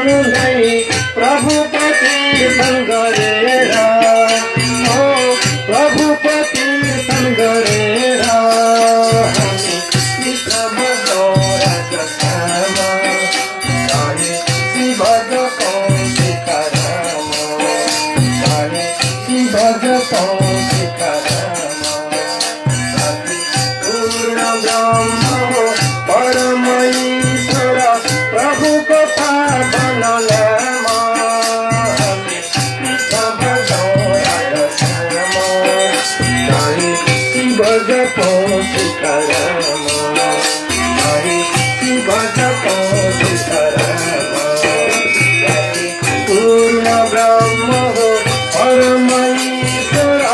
गई प्रभु को कीर्तन गरेरा ओ प्रभु को कीर्तन गरेरा पूर्ण ब्रह्म परमेश्वर प्रभु को पावन पूर्ण ब्रह्म परमेश्वर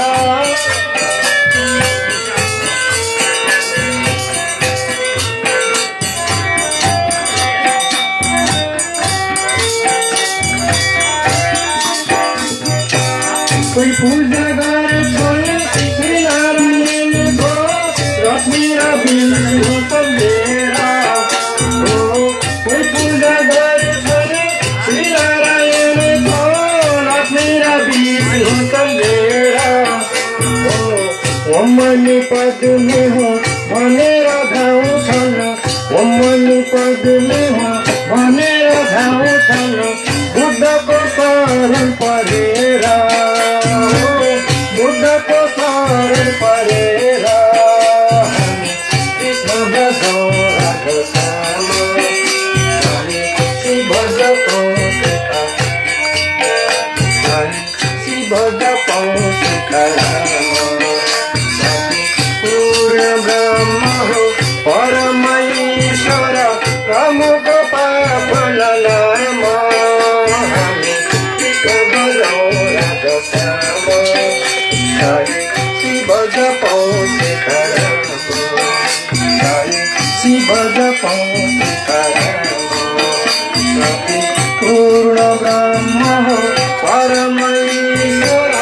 कोई पूजा कर छोड़े श्री नारायण को रश्मि विष्णु संदेरा कोई पूजा कर छोड़े श्री नारायण को रश्मि विष्णु संदेरा मनी पद में हो भने राधाऊ छन् मनी पद में हो भने राधाऊ छन् बुद्धको शरण परेरा बुद्धको शरण परेरा कृष्ण भजौ राधा श्याम शिव भजौ शिव भजौ पूर्ण ब्रह्म हो परमेश्वर प्रमुख पावन नाम शिव जपौ शिव जपौ पूर्ण ब्रह्म हो परमेश्वर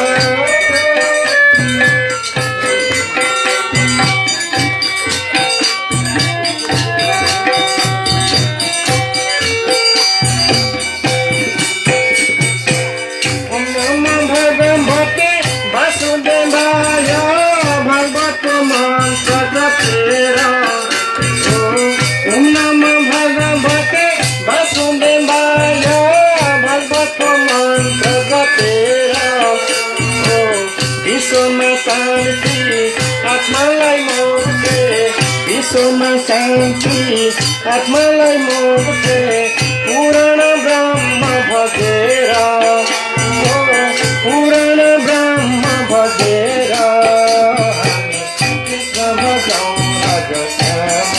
भगवते वासुदेवाय भगवत मंत्र जपेरा ओम नमः भगवते वासुदेवाय भगवत मंत्र जपेरा विश्व में शांति आत्मालाई मोक्ष विश्व में शांति आत्मालाई मोक्ष पूर्ण ब्रह्म भजेरा पूर्ण ब्रह्म भजेरा कृष्ण भजौ राधा श्याम